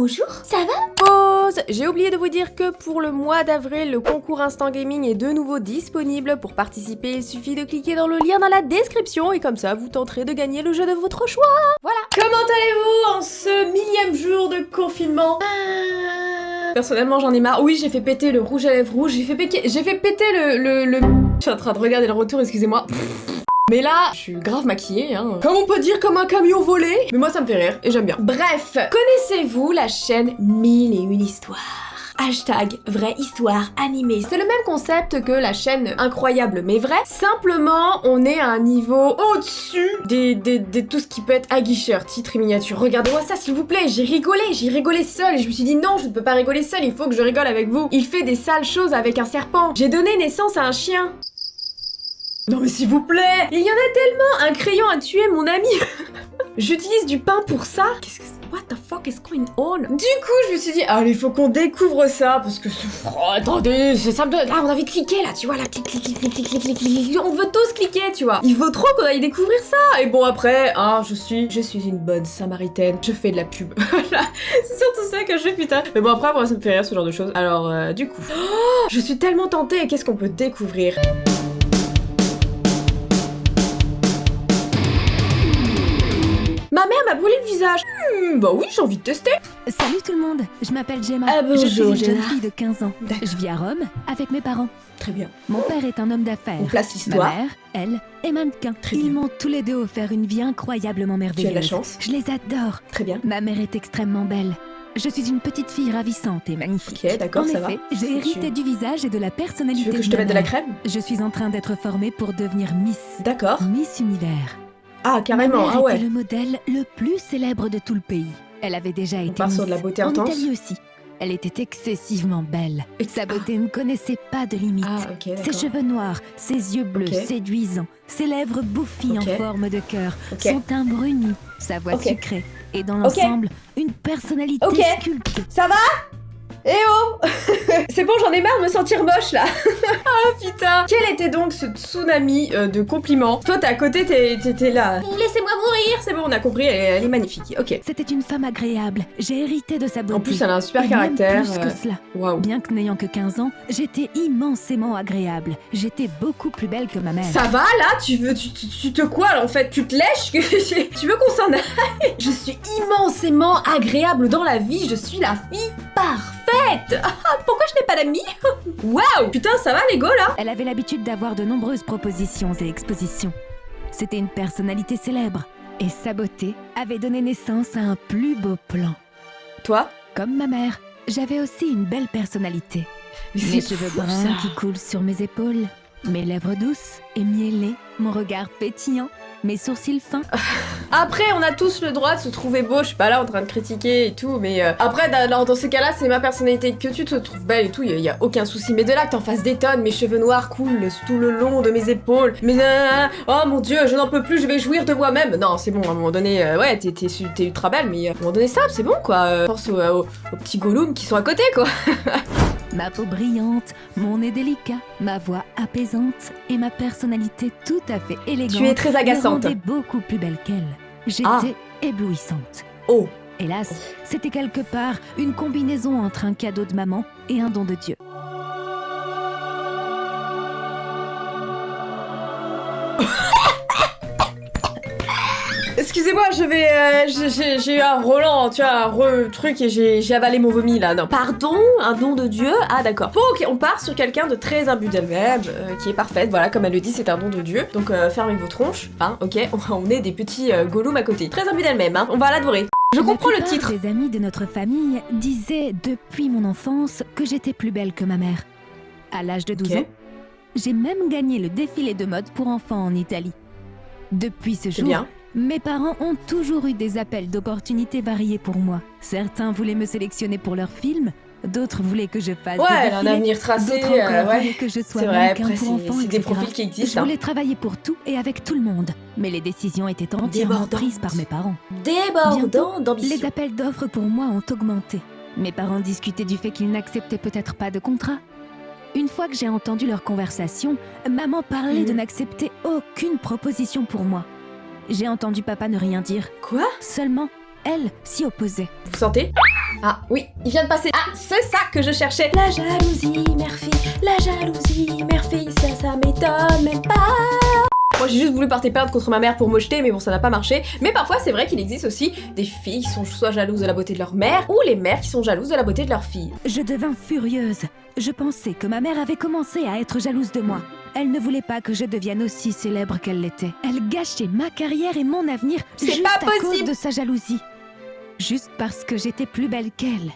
Bonjour, ça va? Pause! J'ai oublié de vous dire que pour le mois d'avril, le concours Instant Gaming est de nouveau disponible. Pour participer, il suffit de cliquer dans le lien dans la description et comme ça, vous tenterez de gagner le jeu de votre choix. Voilà! Comment allez-vous en ce millième jour de confinement? Personnellement, j'en ai marre. Oui, j'ai fait péter le rouge à lèvres rouge, j'ai fait péter le... Je suis en train de regarder le retour, excusez-moi. Mais là, je suis grave maquillée, hein. Comme on peut dire, comme un camion volé. Mais moi, ça me fait rire et j'aime bien. Bref, connaissez-vous la chaîne 1001 histoires? Hashtag vraie histoire animée. C'est le même concept que la chaîne Incroyable mais vrai. Simplement, on est à un niveau au-dessus de tout ce qui peut être aguicheur, titre et miniature. Regardez-moi ça, s'il vous plaît. J'ai rigolé seule. Et je me suis dit non, je ne peux pas rigoler seule. Il faut que je rigole avec vous. Il fait des sales choses avec un serpent. J'ai donné naissance à un chien. Non mais s'il vous plaît, il y en a tellement. Un crayon a tué mon ami. J'utilise du pain pour ça. Qu'est-ce que c'est? What the fuck is going on? Du coup, je me suis dit, allez, faut qu'on découvre ça parce que oh, attendez, c'est ça. Là, on a envie de cliquer là, tu vois, là, clic. On veut tous cliquer, tu vois. Il faut trop qu'on aille découvrir ça. Et bon après, hein, je suis une bonne samaritaine. Je fais de la pub. Voilà, c'est surtout ça que je fais, putain. Mais bon après, moi, ça me fait rire ce genre de choses. Alors, du coup, je suis tellement tentée. Qu'est-ce qu'on peut découvrir? Ma mère m'a brûlé le visage. Bah oui, j'ai envie de tester. Salut tout le monde, je m'appelle Gemma. Bonjour, je suis une Gemma. jeune fille de 15 ans. Je vis à Rome avec mes parents. Très bien. Mon père est un homme d'affaires. On place l'histoire. Ma mère, elle, est mannequin. Très Ils bien. m'ont tous les deux offert une vie incroyablement merveilleuse. Tu as de la chance. Je les adore. Très bien. Ma mère est extrêmement belle. Je suis une petite fille ravissante et magnifique. Ok, d'accord, en ça va. effet, j'ai hérité du visage et de la personnalité Tu veux que je de te ma mette de la mère. crème? Je suis en train d'être formée pour devenir Miss. D'accord. Miss Univers. Ah, carrément, Ma mère ah ouais. était le modèle le plus célèbre de tout le pays. Elle avait déjà été part sur Miss de la beauté en intense. Italie aussi. Elle était excessivement belle. Sa beauté ne connaissait pas de limite. Ah, ok, Ses d'accord. cheveux noirs, ses yeux bleus Ok. séduisants, ses lèvres bouffies Ok. en forme de cœur, Ok. son teint bruni, sa voix Ok. sucrée et dans l'ensemble, une personnalité Ok. sculptée. Ça va? Eh oh. C'est bon, j'en ai marre de me sentir moche là. Ah putain. Quel était donc ce tsunami de compliments? Toi, t'es à côté, t'es là. Laissez-moi mourir. C'est bon, on a compris, elle est magnifique. Ok. C'était une femme agréable. J'ai hérité de sa beauté. En plus, elle a un super Et même caractère. plus que cela. Waouh. Bien que n'ayant que 15 ans, j'étais immensément agréable. J'étais beaucoup plus belle que ma mère. Ça va là? Tu te quoi là en fait? Tu te lèches? Tu veux qu'on s'en aille? Je suis immensément agréable dans la vie, je suis la fille parfaite. Pourquoi je n'ai pas d'amis? Waouh! Putain, ça va les gars là? Elle avait l'habitude d'avoir de nombreuses propositions et expositions. C'était une personnalité célèbre. Et sa beauté avait donné naissance à un plus beau plan. Toi? Comme ma mère, j'avais aussi une belle personnalité. Mes cheveux bruns qui coulent sur mes épaules, mes lèvres douces et miellées, mon regard pétillant, mes sourcils fins. Après, on a tous le droit de se trouver beau, je suis pas là en train de critiquer et tout, mais après, dans ces cas-là, c'est ma personnalité. Que tu te trouves belle et tout, y a aucun souci. Mais de là que t'en fasses des tonnes, mes cheveux noirs coulent tout le long de mes épaules, mais oh mon dieu, je n'en peux plus, je vais jouir de moi-même. Non, c'est bon, à un moment donné, ouais, t'es ultra belle, mais à un moment donné, ça, c'est bon quoi. Pense aux petits Gollum qui sont à côté quoi. Ma peau brillante, mon nez délicat, ma voix apaisante et ma personnalité tout à fait élégante Tu es très me agaçante. rendaient beaucoup plus belle qu'elle. J'étais éblouissante. Oh. Hélas, c'était quelque part une combinaison entre un cadeau de maman et un don de Dieu. Excusez-moi, j'ai eu un Roland, tu vois, un truc et j'ai avalé mon vomi là. Non, pardon, un don de Dieu. Ah d'accord. Bon, ok, on part sur quelqu'un de très imbu d'elle-même, qui est parfaite. Voilà, comme elle le dit, c'est un don de Dieu. Donc fermez vos tronches, hein. Ok, on est des petits Gollum à côté. Très imbu d'elle-même, hein. On va l'adorer. Je comprends le titre. Les amis de notre famille disaient depuis mon enfance que j'étais plus belle que ma mère. À l'âge de 12 Ok. ans, j'ai même gagné le défilé de mode pour enfants en Italie. Depuis ce C'est jour, bien. mes parents ont toujours eu des appels d'opportunités variés pour moi. Certains voulaient me sélectionner pour leur film, d'autres voulaient que je fasse Ouais, des elle a un défilés, avenir tracé. d'autres encore ouais. voulaient que je sois C'est vrai, mannequin après, pour enfants, c'est des etc. profils qui Je existent. voulais travailler pour tout et avec tout le monde, mais les décisions étaient entièrement Débordantes. prises par mes parents. Débordant d'ambition. Les appels d'offres pour moi ont augmenté. Mes parents discutaient du fait qu'ils n'acceptaient peut-être pas de contrat. Une fois que j'ai entendu leur conversation, maman parlait de n'accepter aucune proposition pour moi. J'ai entendu papa ne rien dire. Quoi? Seulement, elle s'y opposait. Vous sentez? Ah oui, il vient de passer. Ah, c'est ça que je cherchais. La jalousie, mère-fille, la jalousie, mère-fille, ça m'étonne même pas. Moi j'ai juste voulu porter plainte contre ma mère pour me jeter, mais bon ça n'a pas marché. Mais parfois c'est vrai qu'il existe aussi des filles qui sont soit jalouses de la beauté de leur mère, ou les mères qui sont jalouses de la beauté de leur fille. Je devins furieuse. Je pensais que ma mère avait commencé à être jalouse de moi. Elle ne voulait pas que je devienne aussi célèbre qu'elle l'était. Elle gâchait ma carrière et mon avenir juste pas à cause possible. de sa jalousie. Juste parce que j'étais plus belle qu'elle.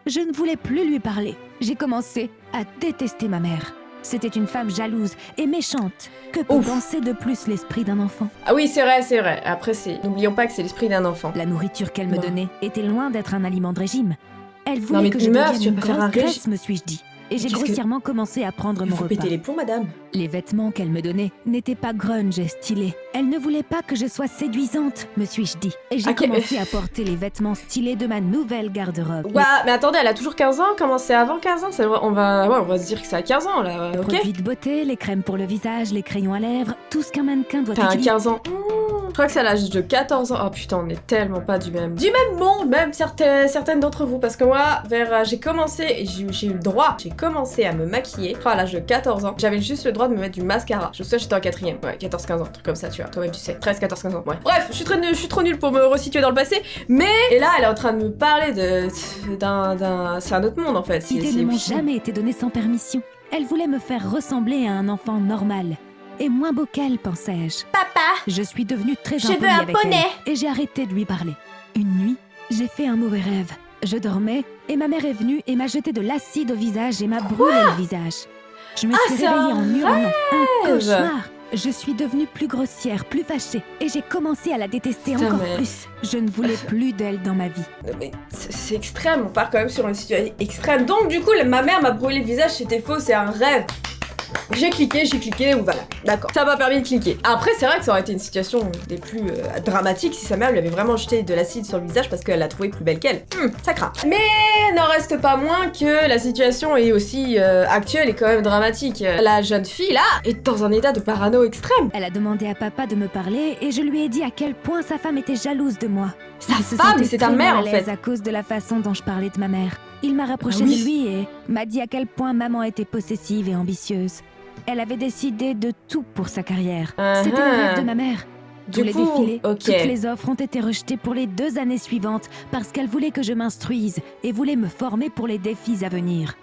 Je ne voulais plus lui parler. J'ai commencé à détester ma mère. C'était une femme jalouse et méchante. Que peut penser de plus l'esprit d'un enfant? Ah oui c'est vrai. Après n'oublions pas que c'est l'esprit d'un enfant. La nourriture qu'elle me donnait était loin d'être un aliment de régime. Elle voulait Non mais que je meuf, devienne tu une vas pas faire un grosse régime. graisse, me suis-je dit. Et j'ai Qu'est-ce que- grossièrement commencé à prendre Il mon faut repas. péter les plombs madame. Les vêtements qu'elle me donnait n'étaient pas grunge et stylés. Elle ne voulait pas que je sois séduisante, me suis-je dit. Et j'ai Ok. commencé à porter les vêtements stylés de ma nouvelle garde-robe. Ouais, mais attendez, elle a toujours 15 ans, comment c'est avant 15 ans? On va se dire que c'est à 15 ans là, Les ok? produits de beauté, les crèmes pour le visage, les crayons à lèvres, tout ce qu'un mannequin doit T'as un utiliser. 15 ans. Je crois que c'est à l'âge de 14 ans. Oh putain, on est tellement pas du même monde, même certaines d'entre vous. Parce que moi, j'ai commencé, et j'ai eu le droit, j'ai commencé à me maquiller, je crois à l'âge de 14 ans. J'avais juste le droit de me mettre du mascara. Je sais, j'étais en 4ème. Ouais, 14-15 ans, truc comme ça, tu vois. Toi-même, tu sais. 13-14-15 ans, ouais. Bref, je suis trop nulle pour me resituer dans le passé. Mais, et là, elle est en train de me parler d'un. C'est un autre monde en fait. Les idées ne m'ont jamais été données sans permission. Elle voulait me faire ressembler à un enfant normal. Et moins beau qu'elle, pensais-je. Papa, Je suis devenue très je veux impolie un avec poney. elle. Et j'ai arrêté de lui parler. Une nuit, j'ai fait un mauvais rêve. Je dormais et ma mère est venue et m'a jeté de l'acide au visage et m'a brûlé le visage. Je me suis c'est réveillée un en hurlant. Un rêve. cauchemar. Je suis devenue plus grossière, plus fâchée. Et j'ai commencé à la détester Putain, encore mais- plus. Je ne voulais plus d'elle dans ma vie. Mais c'est extrême, on part quand même sur une situation extrême. Donc du coup, ma mère m'a brûlé le visage, c'était faux, c'est un rêve. J'ai cliqué, ou voilà. D'accord. Ça m'a permis de cliquer. Après, c'est vrai que ça aurait été une situation des plus dramatiques si sa mère lui avait vraiment jeté de l'acide sur le visage parce qu'elle l'a trouvée plus belle qu'elle. Ça craint. Mais n'en reste pas moins que la situation est aussi actuelle et quand même dramatique. La jeune fille, là, est dans un état de parano extrême. Elle a demandé à papa de me parler et je lui ai dit à quel point sa femme était jalouse de moi. Sa Il se femme, sentait c'est ta très mère mal en à l'aise fait. à cause de la façon dont je parlais de ma mère. Il m'a rapproché Ah oui. de lui et m'a dit à quel point maman était possessive et ambitieuse. Elle avait décidé de tout pour sa carrière. C'était le rêve de ma mère. Tous les défilés, ok. toutes les offres ont été rejetées pour les 2 années suivantes parce qu'elle voulait que je m'instruise et voulait me former pour les défis à venir.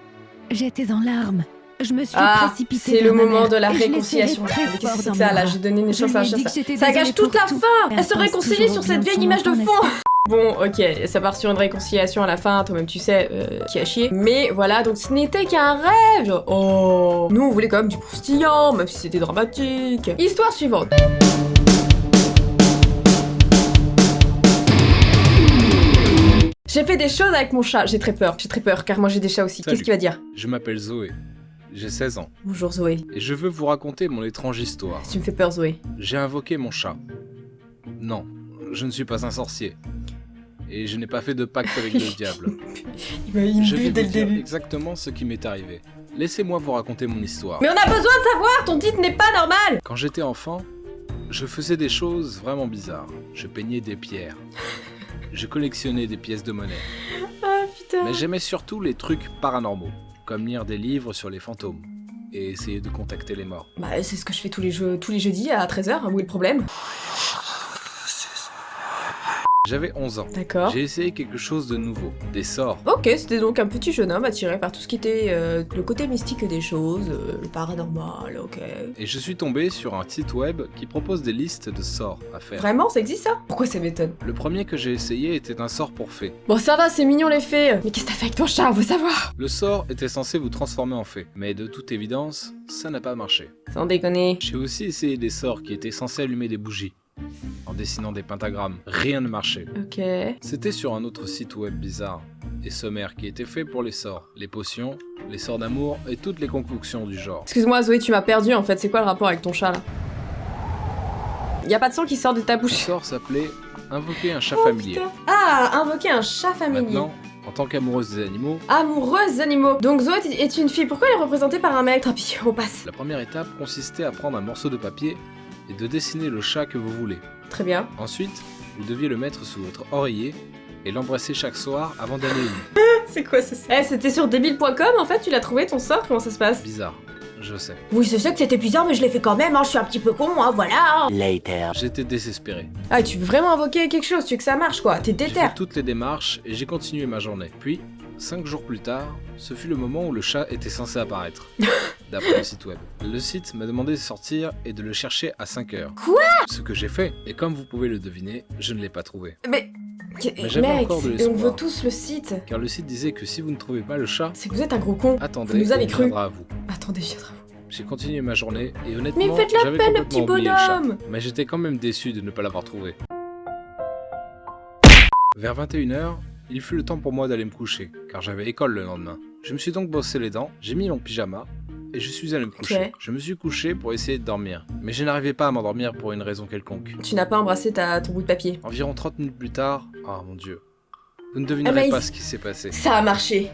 J'étais en larmes. Je me suis précipitée c'est le vers ma moment mère de la et je l'ai réconciliation. serrée très Mais qu'est-ce fort que c'est dans que ça mes là? bras. J'ai donné naissance à un Je lui ai dit chat. que j'étais Ça désolée gâche toute pour la tout. fin. Elle Elle se pense réconcilie toujours sur au bien cette de vieille son image de enfant, fond. Bon, ok, ça part sur une réconciliation à la fin, toi-même tu sais, qui a chier. Mais voilà, donc ce n'était qu'un rêve. Genre, oh, nous on voulait quand même du croustillant, même si c'était dramatique. Histoire suivante. J'ai fait des choses avec mon chat, j'ai très peur car moi j'ai des chats aussi. Salut. Qu'est-ce qu'il va dire? Je m'appelle Zoé. J'ai 16 ans. Bonjour Zoé. Et je veux vous raconter mon étrange histoire. Tu me fais peur Zoé. J'ai invoqué mon chat. Non, je ne suis pas un sorcier. Et je n'ai pas fait de pacte avec le diable. Il Je me vais bute dès vous le dire début. exactement ce qui m'est arrivé. Laissez-moi vous raconter mon histoire. Mais on a besoin de savoir, ton titre n'est pas normal. Quand j'étais enfant, je faisais des choses vraiment bizarres. Je peignais des pierres. Je collectionnais des pièces de monnaie. Ah putain. Mais j'aimais surtout les trucs paranormaux, comme lire des livres sur les fantômes et essayer de contacter les morts. Bah c'est ce que je fais tous les jeudis à 13h, où est le problème? J'avais 11 ans. D'accord. J'ai essayé quelque chose de nouveau, des sorts. Ok, c'était donc un petit jeune homme attiré par tout ce qui était le côté mystique des choses, le paranormal, ok. Et je suis tombé sur un site web qui propose des listes de sorts à faire. Vraiment, ça existe ça? Pourquoi ça m'étonne? Le premier que j'ai essayé était un sort pour fée. Bon ça va, c'est mignon les fées. Mais qu'est-ce que t'as fait avec ton chat, on veut savoir? Le sort était censé vous transformer en fée, mais de toute évidence, ça n'a pas marché. Sans déconner. J'ai aussi essayé des sorts qui étaient censés allumer des bougies, en dessinant des pentagrammes. Rien ne marchait. Ok. C'était sur un autre site web bizarre et sommaire qui était fait pour les sorts, les potions, les sorts d'amour et toutes les concoctions du genre. Excuse-moi Zoé, tu m'as perdu en fait, c'est quoi le rapport avec ton chat là? Y a pas de sang qui sort de ta Le bouche. sort s'appelait Invoquer un chat Oh, familier. putain. Ah, invoquer un chat familier. Maintenant, en tant qu'amoureuse des animaux, Amoureuse des animaux. Donc Zoé est une fille, pourquoi elle est représentée par un mec? Tant pis, on passe. la première étape consistait à prendre un morceau de papier et de dessiner le chat que vous voulez. Très bien. Ensuite, vous deviez le mettre sous votre oreiller et l'embrasser chaque soir avant d'aller au lit. C'est quoi ça? Eh, c'était sur débile.com en fait, tu l'as trouvé ton sort? Comment ça se passe? Bizarre, je sais. Oui, je sais que c'était bizarre, mais je l'ai fait quand même, hein, je suis un petit peu con, hein, voilà. J'étais désespéré. Ah, tu veux vraiment invoquer quelque chose, tu veux que ça marche quoi, t'es J'ai déter. fait toutes les démarches et j'ai continué ma journée. Puis, 5 jours plus tard, ce fut le moment où le chat était censé apparaître, d'après le site web. Le site m'a demandé de sortir et de le chercher à 5 heures. Quoi? Ce que j'ai fait, et comme vous pouvez le deviner, je ne l'ai pas trouvé. Mais j'avais mec, encore de on l'espoir. veut tous le site. Car le site disait que si vous ne trouvez pas le chat, C'est que vous êtes un gros con. attendez, Vous nous avez on cru. viendra à vous. Attendez, viendra. J'ai continué ma journée et honnêtement, Mais faites la j'avais peine, le complètement petit oublié le chat. bonhomme. Mais j'étais quand même déçu de ne pas l'avoir trouvé. Vers 21h, il fut le temps pour moi d'aller me coucher, car j'avais école le lendemain. Je me suis donc brossé les dents, j'ai mis mon pyjama, et je suis allé me coucher. Ok. Je me suis couché pour essayer de dormir, mais je n'arrivais pas à m'endormir pour une raison quelconque. Tu n'as pas embrassé ton bout de papier. Environ 30 minutes plus tard, oh mon dieu, vous ne devinerez mais pas ce qui s'est passé. Ça a marché.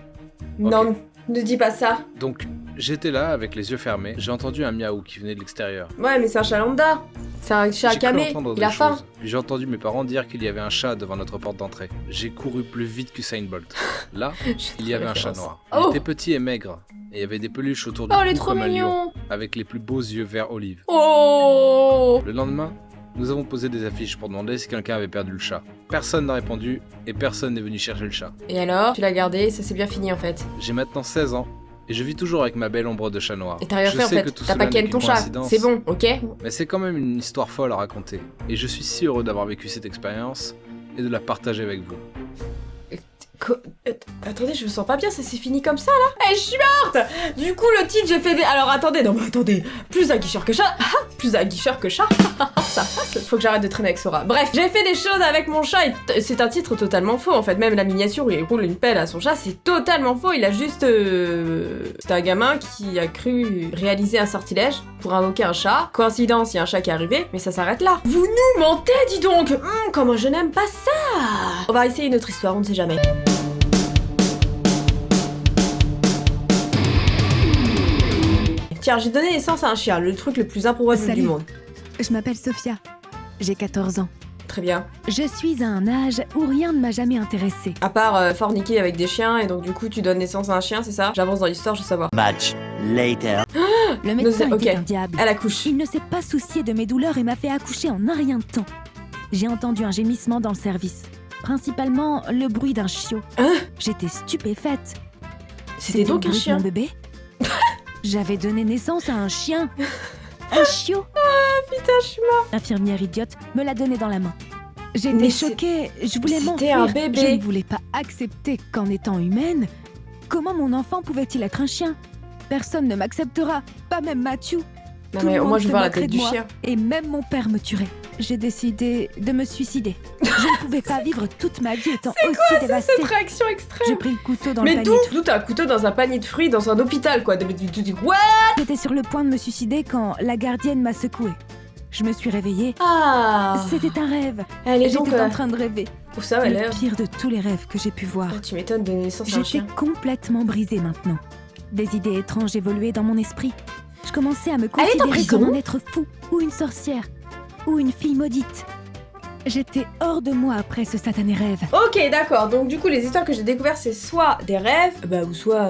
Non, ne dis pas ça. Donc, j'étais là avec les yeux fermés, j'ai entendu un miaou qui venait de l'extérieur. Ouais, mais c'est un chat lambda. C'est un chat J'ai cru camé. entendre Il des a faim. choses. Puis j'ai entendu mes parents dire qu'il y avait un chat devant notre porte d'entrée. J'ai couru plus vite qu'Usain Bolt. Là, il y avait un chat noir. Il Oh. était petit et maigre, et il y avait des peluches autour du Oh, il est cou trop comme un lion, mignon. avec les plus beaux yeux vert olive. Oh. Le lendemain, nous avons posé des affiches pour demander si quelqu'un avait perdu le chat. Personne n'a répondu, et personne n'est venu chercher le chat. Et alors? Tu l'as gardé, ça s'est bien fini en fait. J'ai maintenant 16 ans, et je vis toujours avec ma belle ombre de chat noir. Et t'as rien Je fait en sais fait. que tout T'as cela pas ken n'est ton qu'une chat. coïncidence, C'est bon, ok? mais c'est quand même une histoire folle à raconter, et je suis si heureux d'avoir vécu cette expérience et de la partager avec vous. Attendez, je me sens pas bien, ça s'est fini comme ça là? Eh, je suis morte! Du coup, le titre, j'ai fait des. Alors attendez, non mais attendez, plus aguicheur que chat, plus aguicheur que chat, ça passe. Faut que j'arrête de traîner avec Sora. Bref, j'ai fait des choses avec mon chat et c'est un titre totalement faux en fait. Même la miniature où il roule une pelle à son chat, c'est totalement faux. Il a juste. C'est un gamin qui a cru réaliser un sortilège pour invoquer un chat. Coïncidence, il y a un chat qui est arrivé, mais ça s'arrête là. Vous nous mentez, dis donc! Comment je n'aime pas ça! On va essayer une autre histoire, on ne sait jamais. Tiens, j'ai donné naissance à un chien, le truc le plus improbable Salut. du monde. Je m'appelle Sophia. J'ai 14 ans. Très bien. Je suis à un âge où rien ne m'a jamais intéressée. À part forniquer avec des chiens, et donc du coup tu donnes naissance à un chien, c'est ça? J'avance dans l'histoire, je veux savoir. Much later. Le médecin ok. était un diable. Elle accouche. Il ne s'est pas soucié de mes douleurs et m'a fait accoucher en un rien de temps. J'ai entendu un gémissement dans le service. Principalement le bruit d'un chiot. Hein? J'étais stupéfaite. C'était donc le un bruit de chien. mon bébé. J'avais donné naissance à un chien. Un chiot. Putain, je suis morte. L'infirmière idiote me l'a donné dans la main. Mais J'étais c'est- choquée, je voulais C'était m'enfuir. un bébé. Je ne voulais pas accepter qu'en étant humaine, comment mon enfant pouvait-il être un chien? Personne ne m'acceptera, pas même Mathieu. Non Tout mais le moi monde je se veux voir la moquerait tête de du moi. chien. Et même mon père me tuerait. J'ai décidé de me suicider. Je ne pouvais pas vivre toute ma vie étant aussi dévastée. Cette réaction extrême. J'ai pris le couteau dans le Mais panier d'où? de fruits. D'où t'as un couteau dans un panier de fruits dans un hôpital quoi? Tu dis what? J'étais sur le point de me suicider quand la gardienne m'a secouée. Je me suis réveillée. Ah. C'était un rêve. Elle est donc. J'étais en train de rêver. Où ça va Le l'air? pire de tous les rêves que j'ai pu voir. Ah, tu m'étonnes de donner naissance à un J'étais chien. complètement brisée maintenant. Des idées étranges évoluaient dans mon esprit. Je commençais à me Elle est en considérer prison comme un être fou, ou une sorcière, ou une fille maudite. J'étais hors de moi après ce satané rêve. Ok, d'accord. Donc du coup, les histoires que j'ai découvertes, c'est soit des rêves, ou soit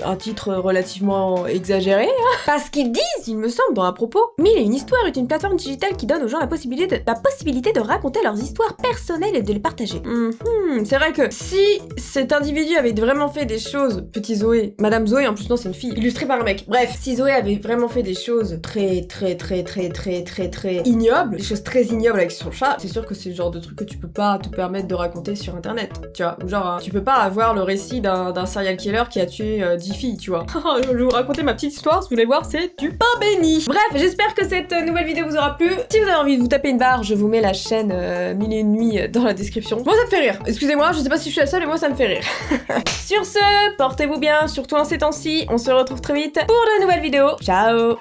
un titre relativement exagéré. Hein. Parce qu'ils disent, il me semble, dans un propos, Mille et une histoire est une plateforme digitale qui donne aux gens la possibilité de raconter leurs histoires personnelles et de les partager. C'est vrai que si cet individu avait vraiment fait des choses, petit Zoé, Madame Zoé, en plus non, c'est une fille, illustrée par un mec. Bref, si Zoé avait vraiment fait des choses très ignobles, des choses très ignobles avec son chat, c'est sûr que c'est le genre de truc que tu peux pas te permettre de raconter sur internet, tu vois. Ou genre, tu peux pas avoir le récit d'un serial killer qui a tué 10 filles, tu vois. Je vais vous raconter ma petite histoire, si vous voulez voir, c'est du pain béni. Bref, j'espère que cette nouvelle vidéo vous aura plu. Si vous avez envie de vous taper une barre, je vous mets la chaîne Mille et une nuits dans la description. Moi ça me fait rire, excusez-moi, je sais pas si je suis la seule, mais moi ça me fait rire. Sur ce, portez-vous bien, surtout en ces temps-ci, on se retrouve très vite pour de nouvelles vidéos. Ciao.